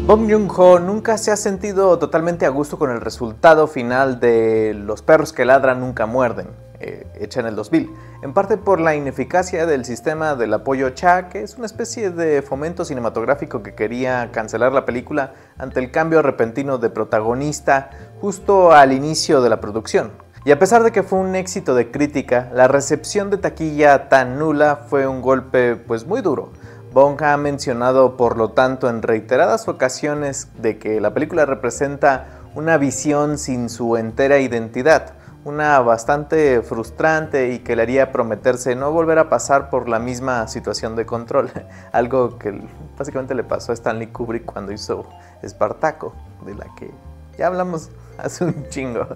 Bong Joon-ho nunca se ha sentido totalmente a gusto con el resultado final de Los perros que ladran nunca muerden, hecha en el 2000, en parte por la ineficacia del sistema del apoyo Cha, que es una especie de fomento cinematográfico que quería cancelar la película ante el cambio repentino de protagonista justo al inicio de la producción. Y a pesar de que fue un éxito de crítica, la recepción de taquilla tan nula fue un golpe pues muy duro. Bong ha mencionado por lo tanto en reiteradas ocasiones de que la película representa una visión sin su entera identidad, una bastante frustrante y que le haría prometerse no volver a pasar por la misma situación de control, algo que básicamente le pasó a Stanley Kubrick cuando hizo Espartaco, de la que ya hablamos hace un chingo.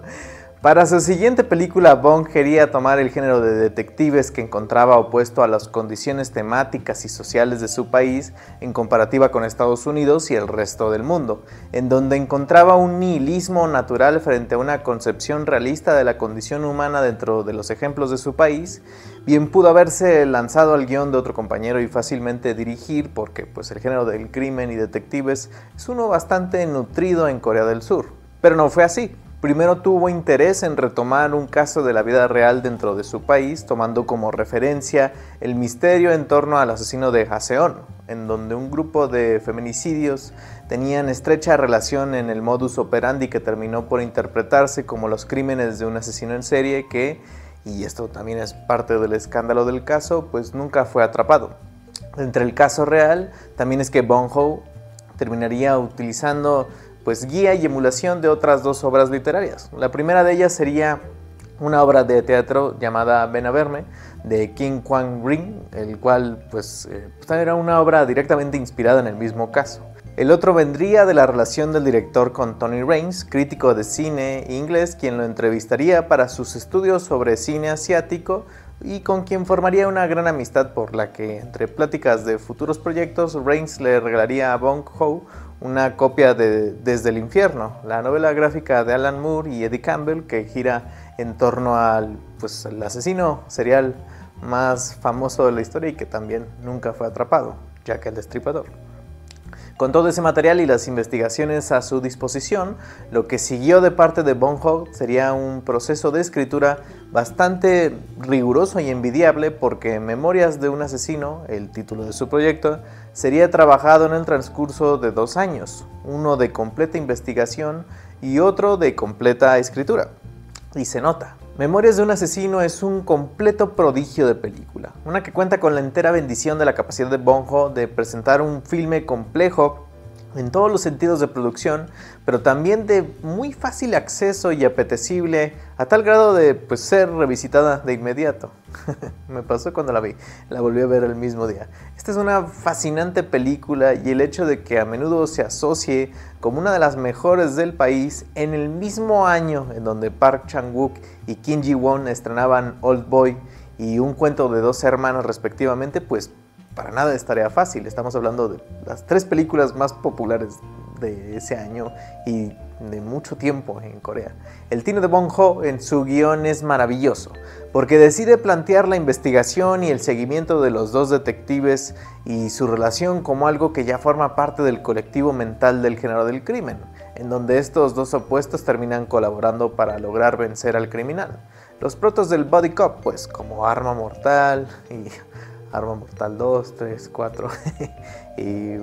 Para su siguiente película, Bong quería tomar el género de detectives que encontraba opuesto a las condiciones temáticas y sociales de su país en comparativa con Estados Unidos y el resto del mundo, en donde encontraba un nihilismo natural frente a una concepción realista de la condición humana dentro de los ejemplos de su país. Bien pudo haberse lanzado al guión de otro compañero y fácilmente dirigir, porque pues el género del crimen y detectives es uno bastante nutrido en Corea del Sur. Pero no fue así. Primero tuvo interés en retomar un caso de la vida real dentro de su país, tomando como referencia el misterio en torno al asesino de Haseon, en donde un grupo de feminicidios tenían estrecha relación en el modus operandi que terminó por interpretarse como los crímenes de un asesino en serie que, y esto también es parte del escándalo del caso, pues nunca fue atrapado. Entre el caso real, también es que Bong Joon-ho terminaría utilizando pues guía y emulación de otras dos obras literarias. La primera de ellas sería una obra de teatro llamada Ven a verme, de Kim Kwang-rin, el cual pues era una obra directamente inspirada en el mismo caso. El otro vendría de la relación del director con Tony Raines, crítico de cine inglés, quien lo entrevistaría para sus estudios sobre cine asiático y con quien formaría una gran amistad por la que, entre pláticas de futuros proyectos, Raines le regalaría a Bong Joon-ho una copia de Desde el infierno, la novela gráfica de Alan Moore y Eddie Campbell que gira en torno al el asesino serial más famoso de la historia y que también nunca fue atrapado, Jack el Destripador. Con todo ese material y las investigaciones a su disposición, lo que siguió de parte de Bong Joon-ho sería un proceso de escritura bastante riguroso y envidiable, porque Memorias de un asesino, el título de su proyecto, sería trabajado en el transcurso de 2 años, uno de completa investigación y otro de completa escritura. Y se nota. Memorias de un asesino es un completo prodigio de película, una que cuenta con la entera bendición de la capacidad de Bong Joon-ho de presentar un filme complejo en todos los sentidos de producción, pero también de muy fácil acceso y apetecible, a tal grado de ser revisitada de inmediato. Me pasó cuando la volví a ver el mismo día. Esta es una fascinante película y el hecho de que a menudo se asocie como una de las mejores del país en el mismo año en donde Park Chan-wook y Kim Ji-won estrenaban Old Boy y Un cuento de 2 hermanos respectivamente, pues para nada es tarea fácil. Estamos hablando de las 3 películas más populares de ese año y de mucho tiempo en Corea. El tino de Bong Joon-ho en su guión es maravilloso, porque decide plantear la investigación y el seguimiento de los dos detectives y su relación como algo que ya forma parte del colectivo mental del género del crimen, en donde estos dos opuestos terminan colaborando para lograr vencer al criminal. Los protos del Buddy Cop, pues como Arma Mortal y Arma Mortal 2, 3, 4 y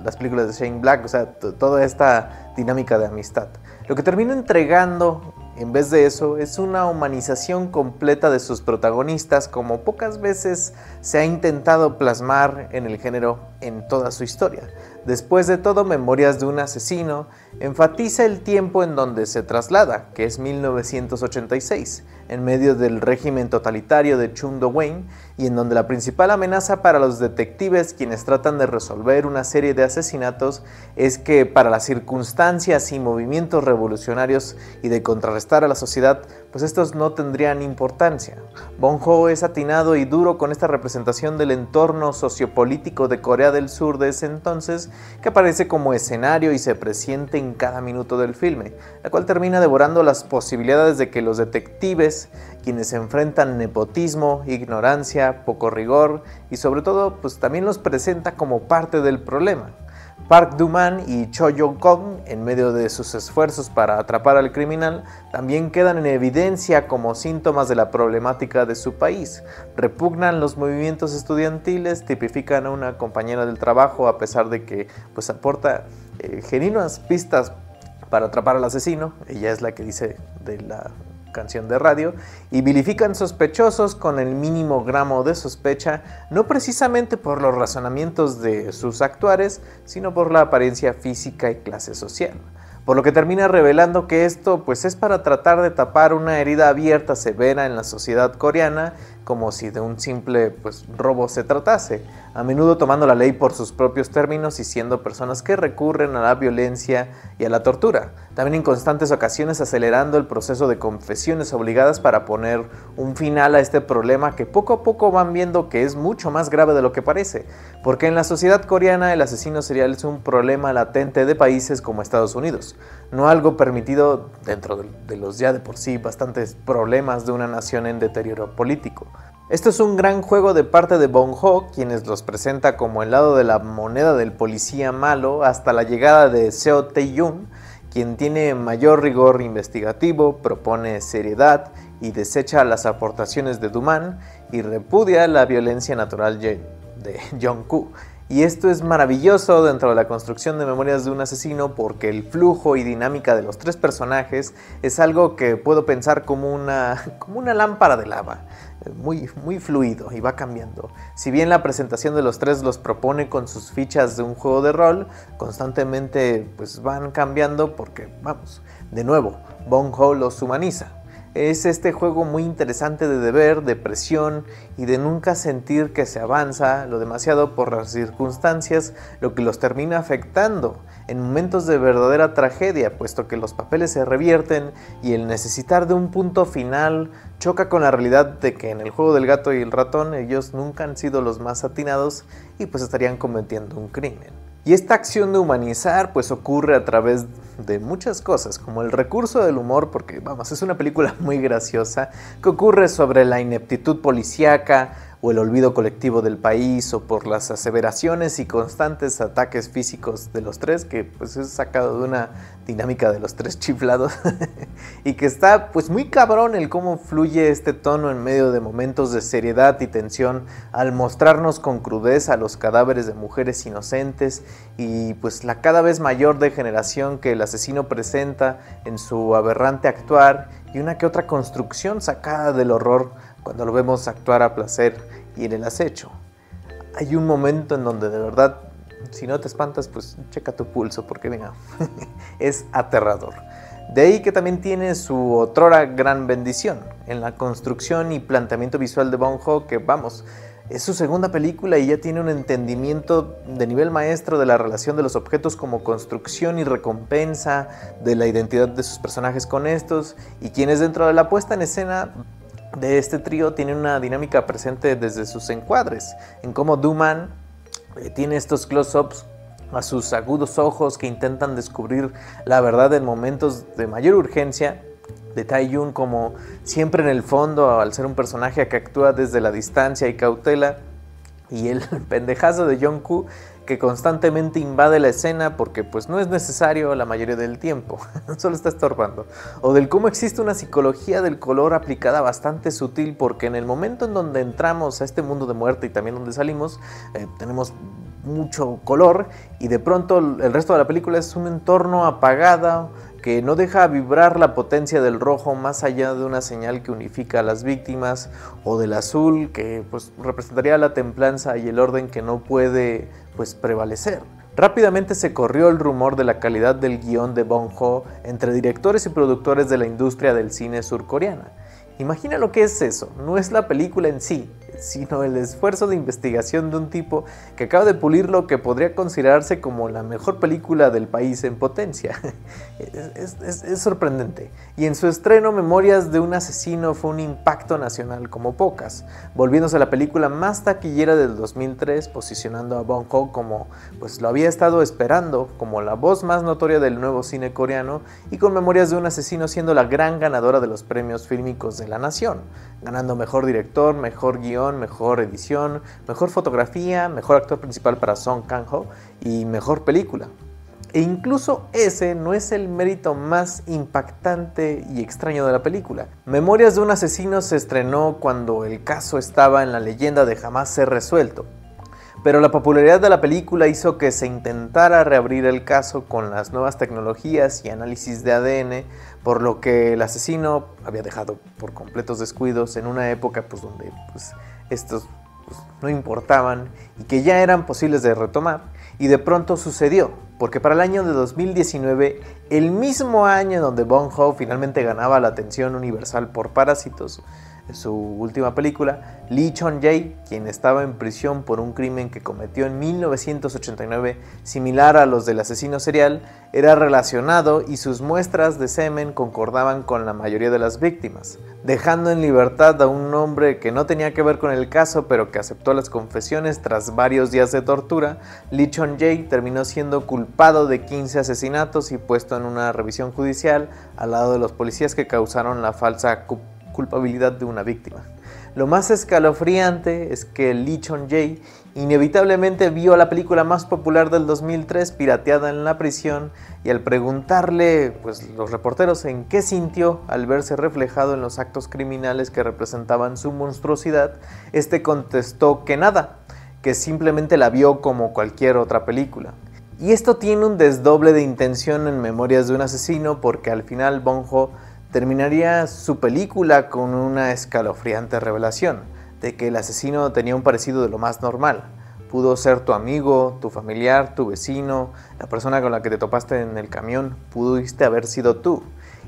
las películas de Shane Black, o sea, toda esta dinámica de amistad. Lo que termina entregando, en vez de eso, es una humanización completa de sus protagonistas, como pocas veces se ha intentado plasmar en el género en toda su historia. Después de todo, Memorias de un asesino enfatiza el tiempo en donde se traslada, que es 1986, en medio del régimen totalitario de Chun Do-won, y en donde la principal amenaza para los detectives quienes tratan de resolver una serie de asesinatos es que para las circunstancias y movimientos revolucionarios y de contrarrestar a la sociedad, pues estos no tendrían importancia. Bong Joon-ho es atinado y duro con esta representación del entorno sociopolítico de Corea del Sur de ese entonces, que aparece como escenario y se presiente en cada minuto del filme, la cual termina devorando las posibilidades de que los detectives, quienes enfrentan nepotismo, ignorancia, poco rigor y sobre todo pues también los presenta como parte del problema. Park Do-man y Cho Yong-kong, en medio de sus esfuerzos para atrapar al criminal, también quedan en evidencia como síntomas de la problemática de su país. Repugnan los movimientos estudiantiles, tipifican a una compañera del trabajo a pesar de que pues, aporta genuinas pistas para atrapar al asesino. Ella es la que dice de la canción de radio, y vilifican sospechosos con el mínimo gramo de sospecha, no precisamente por los razonamientos de sus actuares, sino por la apariencia física y clase social. Por lo que termina revelando que esto pues es para tratar de tapar una herida abierta severa en la sociedad coreana, como si de un simple robo se tratase, a menudo tomando la ley por sus propios términos y siendo personas que recurren a la violencia y a la tortura, también en constantes ocasiones acelerando el proceso de confesiones obligadas para poner un final a este problema que poco a poco van viendo que es mucho más grave de lo que parece, porque en la sociedad coreana el asesino serial es un problema latente de países como Estados Unidos, no algo permitido dentro de los ya de por sí bastantes problemas de una nación en deterioro político. Esto es un gran juego de parte de Bong Joon, quienes los presenta como el lado de la moneda del policía malo, hasta la llegada de Seo Tae-yoon, quien tiene mayor rigor investigativo, propone seriedad y desecha las aportaciones de Do-man y repudia la violencia natural de Jong-koo. Y esto es maravilloso dentro de la construcción de Memorias de un asesino, porque el flujo y dinámica de los tres personajes es algo que puedo pensar como una lámpara de lava, muy fluido y va cambiando. Si bien la presentación de los tres los propone con sus fichas de un juego de rol, constantemente van cambiando porque, de nuevo, Bong Joon los humaniza. Es este juego muy interesante de deber, de presión y de nunca sentir que se avanza lo demasiado por las circunstancias, lo que los termina afectando en momentos de verdadera tragedia, puesto que los papeles se revierten y el necesitar de un punto final choca con la realidad de que en el juego del gato y el ratón ellos nunca han sido los más atinados y estarían cometiendo un crimen. Y esta acción de humanizar ocurre a través de muchas cosas, como el recurso del humor, porque es una película muy graciosa, que ocurre sobre la ineptitud policíaca o el olvido colectivo del país, o por las aseveraciones y constantes ataques físicos de los tres, que es sacado de una dinámica de los tres chiflados, y que está muy cabrón el cómo fluye este tono en medio de momentos de seriedad y tensión, al mostrarnos con crudeza los cadáveres de mujeres inocentes, y la cada vez mayor degeneración que el asesino presenta en su aberrante actuar, y una que otra construcción sacada del horror cuando lo vemos actuar a placer y en el acecho. Hay un momento en donde de verdad, si no te espantas, checa tu pulso, porque venga, es aterrador. De ahí que también tiene su otrora gran bendición en la construcción y planteamiento visual de Bong Joon, que es su segunda película y ya tiene un entendimiento de nivel maestro de la relación de los objetos como construcción y recompensa, de la identidad de sus personajes con estos, y quienes dentro de la puesta en escena de este trío tienen una dinámica presente desde sus encuadres, en cómo Do-man tiene estos close-ups a sus agudos ojos que intentan descubrir la verdad en momentos de mayor urgencia, de Tae-yoon como siempre en el fondo al ser un personaje que actúa desde la distancia y cautela, y el pendejazo de Jong-koo que constantemente invade la escena porque no es necesario la mayoría del tiempo, solo está estorbando. O del cómo existe una psicología del color aplicada bastante sutil, porque en el momento en donde entramos a este mundo de muerte y también donde salimos, tenemos mucho color, y de pronto el resto de la película es un entorno apagado que no deja vibrar la potencia del rojo más allá de una señal que unifica a las víctimas, o del azul que representaría la templanza y el orden que no puede prevalecer. Rápidamente se corrió el rumor de la calidad del guión de Bong Joon entre directores y productores de la industria del cine surcoreana. Imagina lo que es eso, no es la película en sí, sino el esfuerzo de investigación de un tipo que acaba de pulir lo que podría considerarse como la mejor película del país en potencia. Es sorprendente. Y en su estreno, Memorias de un asesino fue un impacto nacional como pocas, volviéndose la película más taquillera del 2003, posicionando a Bong Joon como lo había estado esperando, como la voz más notoria del nuevo cine coreano, y con Memorias de un asesino siendo la gran ganadora de los premios fílmicos de la nación, ganando mejor director, mejor guión, mejor edición, mejor fotografía, mejor actor principal para Song Kang-ho y mejor película. E incluso ese no es el mérito más impactante y extraño de la película. Memorias de un asesino se estrenó cuando el caso estaba en la leyenda de jamás ser resuelto. Pero la popularidad de la película hizo que se intentara reabrir el caso con las nuevas tecnologías y análisis de ADN, por lo que el asesino había dejado por completos descuidos en una época donde estos no importaban y que ya eran posibles de retomar. Y de pronto sucedió, porque para el año de 2019, el mismo año donde Bong Joon-ho finalmente ganaba la atención universal por Parásitos, su última película, Lee Chong-jae, quien estaba en prisión por un crimen que cometió en 1989, similar a los del asesino serial, era relacionado y sus muestras de semen concordaban con la mayoría de las víctimas, dejando en libertad a un hombre que no tenía que ver con el caso, pero que aceptó las confesiones tras varios días de tortura. Lee Chong-jae terminó siendo culpado de 15 asesinatos y puesto en una revisión judicial al lado de los policías que causaron la falsa culpabilidad de una víctima. Lo más escalofriante es que Lee Chong-jae inevitablemente vio la película más popular del 2003 pirateada en la prisión, y al preguntarle los reporteros en qué sintió al verse reflejado en los actos criminales que representaban su monstruosidad, este contestó que nada, que simplemente la vio como cualquier otra película. Y esto tiene un desdoble de intención en Memorias de un asesino, porque al final Bong Joon-ho terminaría su película con una escalofriante revelación de que el asesino tenía un parecido de lo más normal. Pudo ser tu amigo, tu familiar, tu vecino, la persona con la que te topaste en el camión, pudiste haber sido tú.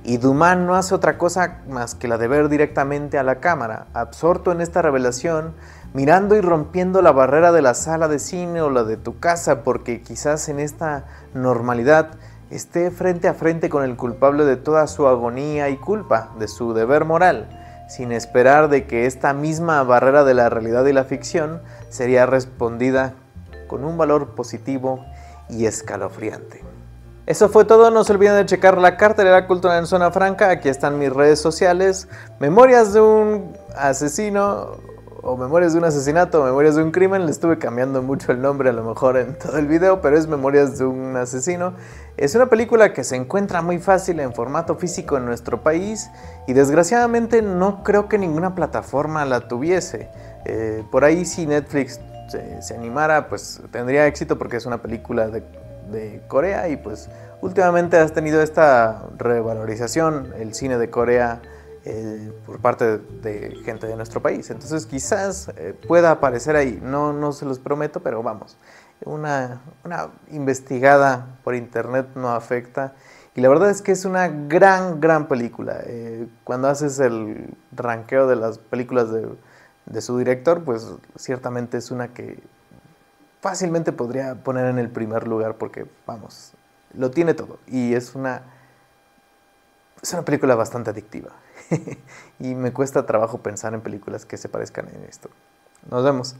Y Duman no hace otra cosa más que la de ver directamente a la cámara, absorto en esta revelación, mirando y rompiendo la barrera de la sala de cine o la de tu casa, porque quizás en esta normalidad esté frente a frente con el culpable de toda su agonía y culpa, de su deber moral, sin esperar de que esta misma barrera de la realidad y la ficción sería respondida con un valor positivo y escalofriante. Eso fue todo, no se olviden de checar la cartelera cultural en Zona Franca. Aquí están mis redes sociales: Memorias de un asesino, o Memorias de un asesinato, o Memorias de un crimen. Le estuve cambiando mucho el nombre a lo mejor en todo el video, pero es Memorias de un asesino. Es una película que se encuentra muy fácil en formato físico en nuestro país y desgraciadamente no creo que ninguna plataforma la tuviese. Por ahí si Netflix se animara, tendría éxito, porque es una película de Corea y últimamente has tenido esta revalorización el cine de Corea por parte de gente de nuestro país. Entonces quizás pueda aparecer ahí, no se los prometo, pero vamos, una investigada por internet no afecta. Y la verdad es que es una gran película. Cuando haces el ranqueo de las películas de su director, ciertamente es una que fácilmente podría poner en el primer lugar, porque vamos, lo tiene todo y es una película bastante adictiva. Y me cuesta trabajo pensar en películas que se parezcan en esto. Nos vemos.